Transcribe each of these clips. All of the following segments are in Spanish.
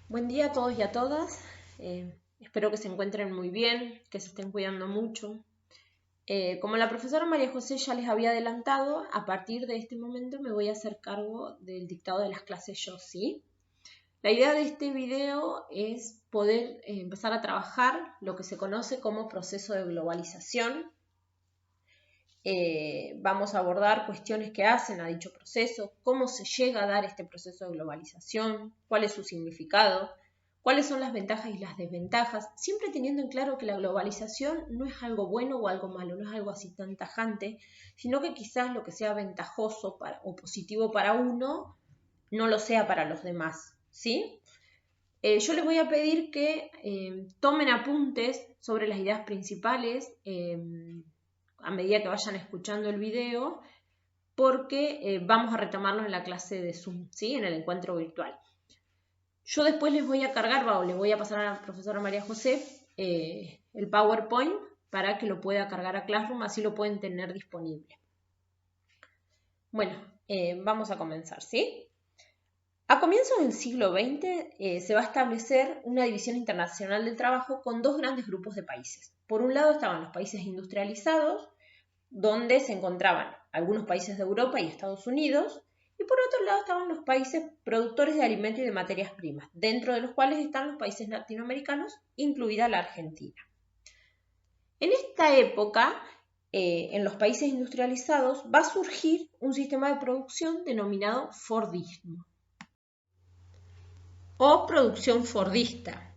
Buen día a todos y a todas. Espero que se encuentren muy bien, que se estén cuidando mucho. Como la profesora María José ya les había adelantado, a partir de este momento me voy a hacer cargo del dictado de las clases yo, ¿sí? La idea de este video es poder empezar a trabajar lo que se conoce como proceso de globalización. Vamos a abordar cuestiones que hacen a dicho proceso, cómo se llega a dar este proceso de globalización, cuál es su significado, cuáles son las ventajas y las desventajas, siempre teniendo en claro que la globalización no es algo bueno o algo malo, no es algo así tan tajante, sino que quizás lo que sea ventajoso o positivo para uno no lo sea para los demás, ¿sí? Yo les voy a pedir que tomen apuntes sobre las ideas principales a medida que vayan escuchando el video, porque vamos a retomarlo en la clase de Zoom, ¿sí? En el encuentro virtual. Yo después les voy a cargar, o les voy a pasar a la profesora María José el PowerPoint para que lo pueda cargar a Classroom, así lo pueden tener disponible. Bueno, vamos a comenzar, ¿sí? A comienzos del siglo XX se va a establecer una división internacional del trabajo con dos grandes grupos de países. Por un lado estaban los países industrializados, donde se encontraban algunos países de Europa y Estados Unidos, y por otro lado estaban los países productores de alimentos y de materias primas, dentro de los cuales están los países latinoamericanos, incluida la Argentina. En esta época, en los países industrializados, va a surgir un sistema de producción denominado Fordismo o producción fordista,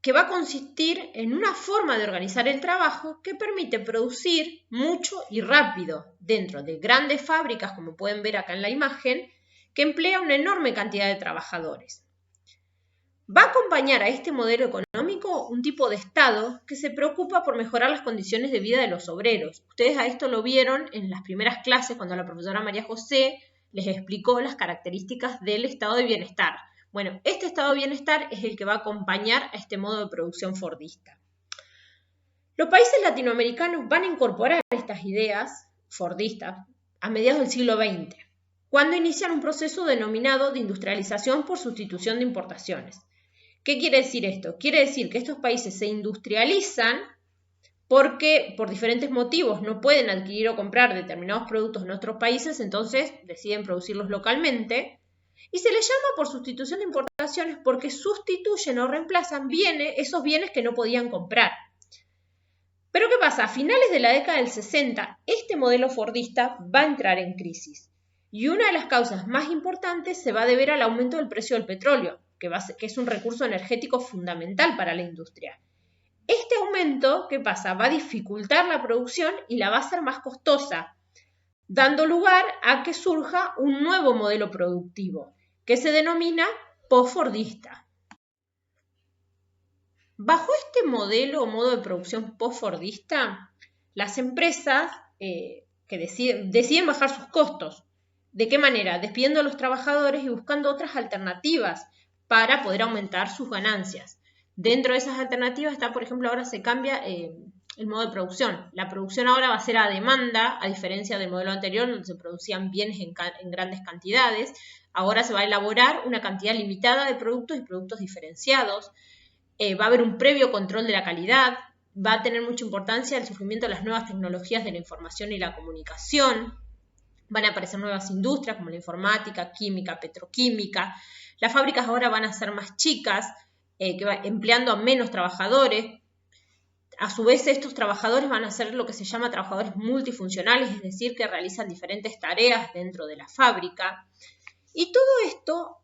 que va a consistir en una forma de organizar el trabajo que permite producir mucho y rápido dentro de grandes fábricas, como pueden ver acá en la imagen, que emplea una enorme cantidad de trabajadores. Va a acompañar a este modelo económico un tipo de Estado que se preocupa por mejorar las condiciones de vida de los obreros. Ustedes a esto lo vieron en las primeras clases cuando la profesora María José les explicó las características del estado de bienestar. Bueno, este estado de bienestar es el que va a acompañar a este modo de producción fordista. Los países latinoamericanos van a incorporar estas ideas fordistas a mediados del siglo XX, cuando inician un proceso denominado de industrialización por sustitución de importaciones. ¿Qué quiere decir esto? Quiere decir que estos países se industrializan porque por diferentes motivos no pueden adquirir o comprar determinados productos en otros países, entonces deciden producirlos localmente. Y se les llama por sustitución de importaciones porque sustituyen o reemplazan esos bienes que no podían comprar. Pero ¿qué pasa? A finales de la década del 60, este modelo fordista va a entrar en crisis. Y una de las causas más importantes se va a deber al aumento del precio del petróleo, que es un recurso energético fundamental para la industria. Este aumento, ¿qué pasa? Va a dificultar la producción y la va a hacer más costosa, dando lugar a que surja un nuevo modelo productivo, que se denomina postfordista. Bajo este modelo o modo de producción postfordista, las empresas que deciden bajar sus costos. ¿De qué manera? Despidiendo a los trabajadores y buscando otras alternativas para poder aumentar sus ganancias. Dentro de esas alternativas está, por ejemplo, ahora se cambia el modo de producción. La producción ahora va a ser a demanda, a diferencia del modelo anterior, donde se producían bienes en grandes cantidades. Ahora se va a elaborar una cantidad limitada de productos y productos diferenciados. Va a haber un previo control de la calidad, va a tener mucha importancia el surgimiento de las nuevas tecnologías de la información y la comunicación, van a aparecer nuevas industrias como la informática, química, petroquímica. Las fábricas ahora van a ser más chicas, empleando a menos trabajadores. A su vez, estos trabajadores van a ser lo que se llama trabajadores multifuncionales, es decir, que realizan diferentes tareas dentro de la fábrica. Y todo esto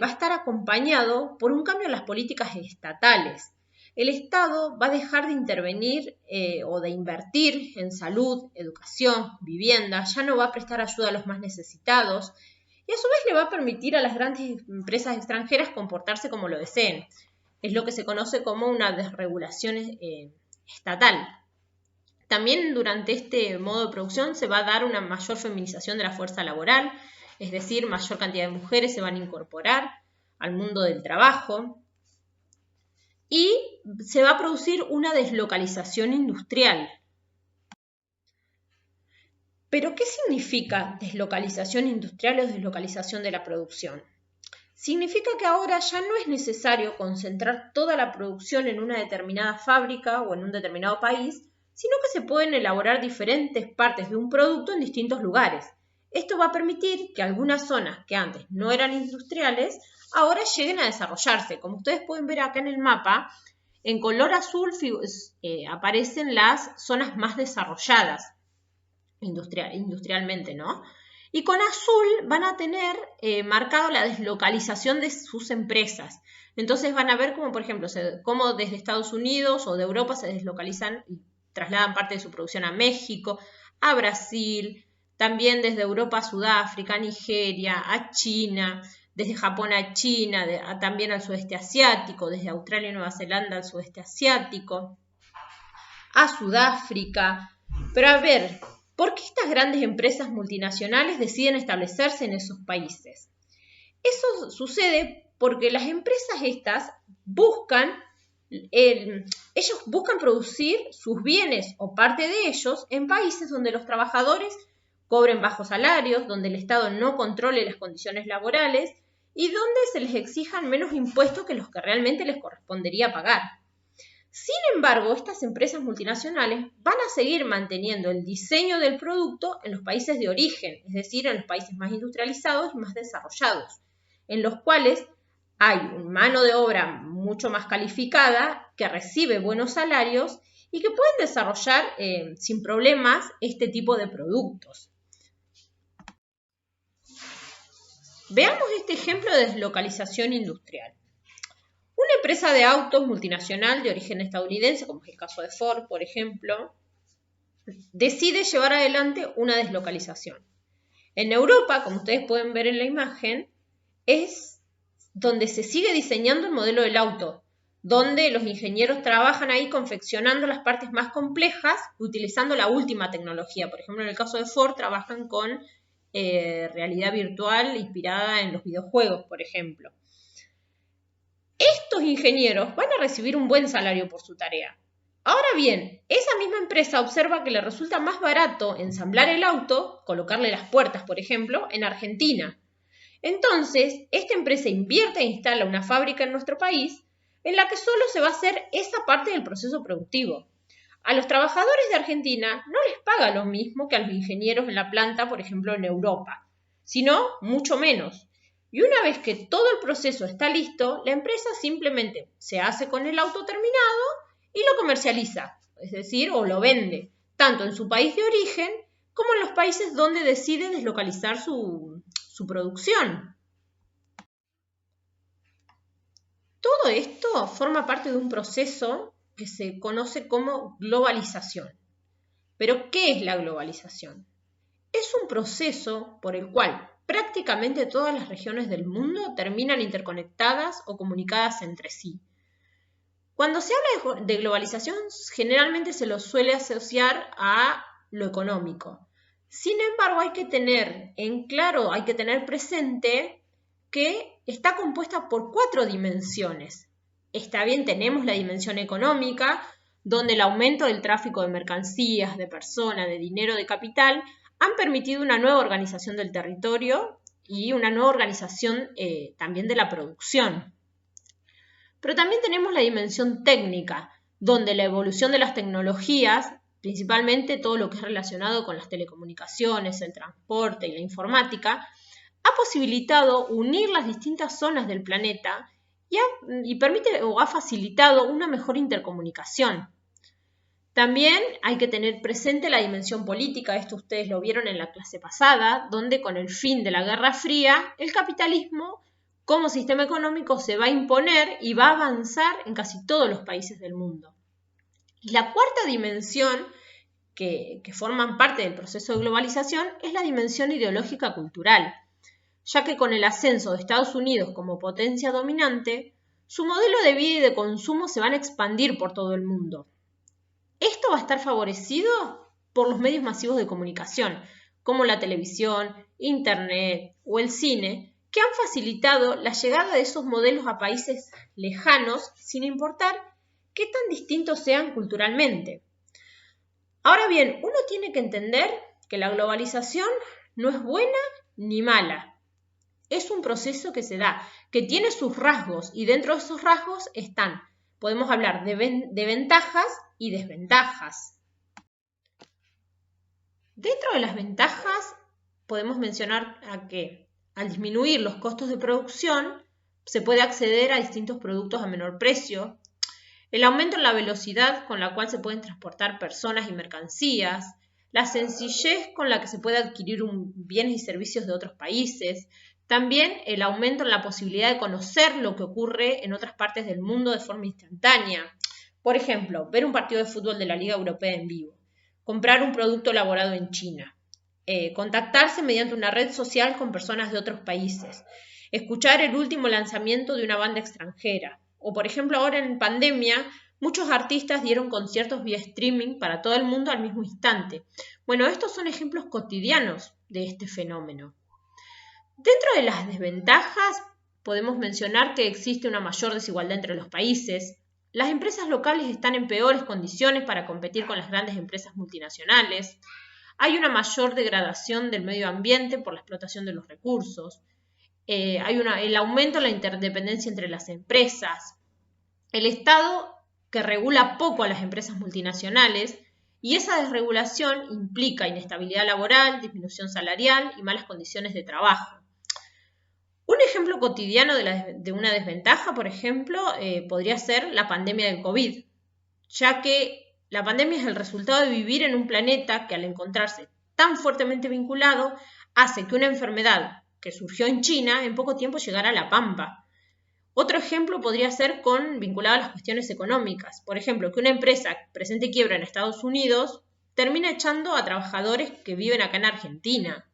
va a estar acompañado por un cambio en las políticas estatales. El Estado va a dejar de intervenir o de invertir en salud, educación, vivienda, ya no va a prestar ayuda a los más necesitados y a su vez le va a permitir a las grandes empresas extranjeras comportarse como lo deseen. Es lo que se conoce como una desregulación estatal. También durante este modo de producción se va a dar una mayor feminización de la fuerza laboral, es decir, mayor cantidad de mujeres se van a incorporar al mundo del trabajo y se va a producir una deslocalización industrial. ¿Pero qué significa deslocalización industrial o deslocalización de la producción? significa que ahora ya no es necesario concentrar toda la producción en una determinada fábrica o en un determinado país, sino que se pueden elaborar diferentes partes de un producto en distintos lugares. Esto va a permitir que algunas zonas que antes no eran industriales, ahora lleguen a desarrollarse. Como ustedes pueden ver acá en el mapa, en color azul aparecen las zonas más desarrolladas industrialmente, ¿no? Y con azul van a tener marcado la deslocalización de sus empresas. Entonces van a ver cómo, por ejemplo, cómo desde Estados Unidos o de Europa se deslocalizan y trasladan parte de su producción a México, a Brasil, también desde Europa a Sudáfrica, a Nigeria, a China, desde Japón a China, también al sudeste asiático, desde Australia y Nueva Zelanda al sudeste asiático, a Sudáfrica. Pero a ver, ¿por qué estas grandes empresas multinacionales deciden establecerse en esos países? Eso sucede porque las empresas estas ellos buscan producir sus bienes o parte de ellos en países donde los trabajadores cobren bajos salarios, donde el Estado no controle las condiciones laborales y donde se les exijan menos impuestos que los que realmente les correspondería pagar. Sin embargo, estas empresas multinacionales van a seguir manteniendo el diseño del producto en los países de origen, es decir, en los países más industrializados y más desarrollados, en los cuales hay mano de obra mucho más calificada, que recibe buenos salarios y que pueden desarrollar sin problemas este tipo de productos. Veamos este ejemplo de deslocalización industrial. Una empresa de autos multinacional de origen estadounidense, como es el caso de Ford, por ejemplo, decide llevar adelante una deslocalización. En Europa, como ustedes pueden ver en la imagen, es donde se sigue diseñando el modelo del auto, donde los ingenieros trabajan ahí confeccionando las partes más complejas utilizando la última tecnología. Por ejemplo, en el caso de Ford trabajan con realidad virtual inspirada en los videojuegos, por ejemplo. Estos ingenieros van a recibir un buen salario por su tarea. Ahora bien, esa misma empresa observa que le resulta más barato ensamblar el auto, colocarle las puertas, por ejemplo, en Argentina. Entonces, esta empresa invierte e instala una fábrica en nuestro país en la que solo se va a hacer esa parte del proceso productivo. A los trabajadores de Argentina no les paga lo mismo que a los ingenieros en la planta, por ejemplo, en Europa, sino mucho menos. Y una vez que todo el proceso está listo, la empresa simplemente se hace con el auto terminado y lo comercializa, es decir, o lo vende, tanto en su país de origen como en los países donde decide deslocalizar su producción. Todo esto forma parte de un proceso que se conoce como globalización. ¿Pero qué es la globalización? Es un proceso por el cual prácticamente todas las regiones del mundo terminan interconectadas o comunicadas entre sí. Cuando se habla de globalización, generalmente se lo suele asociar a lo económico. Sin embargo, hay que tener presente que está compuesta por 4 dimensiones. Está bien, tenemos la dimensión económica, donde el aumento del tráfico de mercancías, de personas, de dinero, de capital, han permitido una nueva organización del territorio y una nueva organización también de la producción. Pero también tenemos la dimensión técnica, donde la evolución de las tecnologías, principalmente todo lo que es relacionado con las telecomunicaciones, el transporte y la informática, ha posibilitado unir las distintas zonas del planeta y permite o ha facilitado una mejor intercomunicación. También hay que tener presente la dimensión política, esto ustedes lo vieron en la clase pasada, donde con el fin de la Guerra Fría, el capitalismo como sistema económico se va a imponer y va a avanzar en casi todos los países del mundo. Y la cuarta dimensión que forman parte del proceso de globalización es la dimensión ideológica cultural, ya que con el ascenso de Estados Unidos como potencia dominante, su modelo de vida y de consumo se van a expandir por todo el mundo. Esto va a estar favorecido por los medios masivos de comunicación, como la televisión, internet o el cine, que han facilitado la llegada de esos modelos a países lejanos, sin importar qué tan distintos sean culturalmente. Ahora bien, uno tiene que entender que la globalización no es buena ni mala, Es un proceso que se da, que tiene sus rasgos y dentro de esos rasgos podemos hablar de ventajas y desventajas. Dentro de las ventajas podemos mencionar que al disminuir los costos de producción se puede acceder a distintos productos a menor precio, el aumento en la velocidad con la cual se pueden transportar personas y mercancías, la sencillez con la que se puede adquirir bienes y servicios de otros países, también el aumento en la posibilidad de conocer lo que ocurre en otras partes del mundo de forma instantánea. Por ejemplo, ver un partido de fútbol de la Liga Europea en vivo, comprar un producto elaborado en China, contactarse mediante una red social con personas de otros países, escuchar el último lanzamiento de una banda extranjera, o por ejemplo ahora en pandemia muchos artistas dieron conciertos vía streaming para todo el mundo al mismo instante. Bueno, estos son ejemplos cotidianos de este fenómeno. Dentro de las desventajas podemos mencionar que existe una mayor desigualdad entre los países. Las empresas locales están en peores condiciones para competir con las grandes empresas multinacionales. Hay una mayor degradación del medio ambiente por la explotación de los recursos. Hay el aumento de la interdependencia entre las empresas. El Estado que regula poco a las empresas multinacionales y esa desregulación implica inestabilidad laboral, disminución salarial y malas condiciones de trabajo. Un ejemplo cotidiano de una desventaja, por ejemplo, podría ser la pandemia del COVID, ya que la pandemia es el resultado de vivir en un planeta que al encontrarse tan fuertemente vinculado hace que una enfermedad que surgió en China en poco tiempo llegara a la Pampa. Otro ejemplo podría ser vinculado a las cuestiones económicas. Por ejemplo, que una empresa presente quiebra en Estados Unidos termina echando a trabajadores que viven acá en Argentina.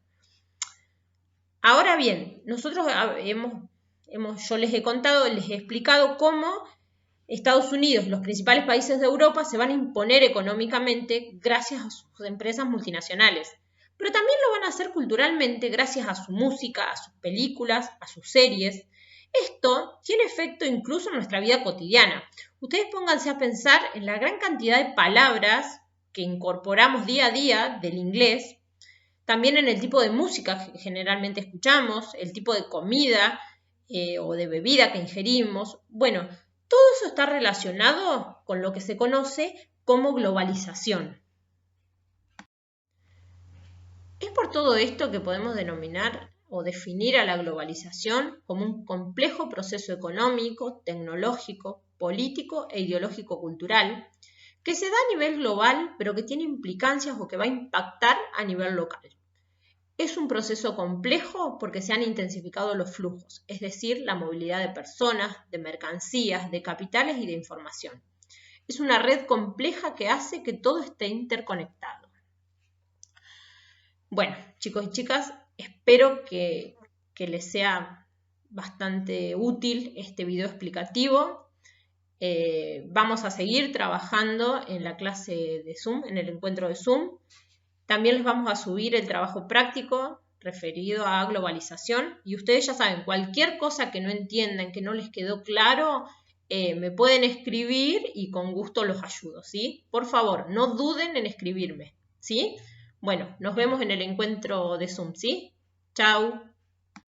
Ahora bien, nosotros yo les he explicado cómo Estados Unidos, los principales países de Europa, se van a imponer económicamente gracias a sus empresas multinacionales. Pero también lo van a hacer culturalmente gracias a su música, a sus películas, a sus series. Esto tiene efecto incluso en nuestra vida cotidiana. Ustedes pónganse a pensar en la gran cantidad de palabras que incorporamos día a día del inglés, también en el tipo de música que generalmente escuchamos, el tipo de comida o de bebida que ingerimos. Bueno, todo eso está relacionado con lo que se conoce como globalización. Es por todo esto que podemos denominar o definir a la globalización como un complejo proceso económico, tecnológico, político e ideológico-cultural que se da a nivel global, pero que tiene implicancias o que va a impactar a nivel local. Es un proceso complejo porque se han intensificado los flujos, es decir, la movilidad de personas, de mercancías, de capitales y de información. Es una red compleja que hace que todo esté interconectado. Bueno, chicos y chicas, espero que les sea bastante útil este video explicativo. Vamos a seguir trabajando en la clase de Zoom, en el encuentro de Zoom. También les vamos a subir el trabajo práctico referido a globalización. Y ustedes ya saben, cualquier cosa que no entiendan, que no les quedó claro, me pueden escribir y con gusto los ayudo, ¿sí? Por favor, no duden en escribirme, ¿sí? Bueno, nos vemos en el encuentro de Zoom, ¿sí? Chau.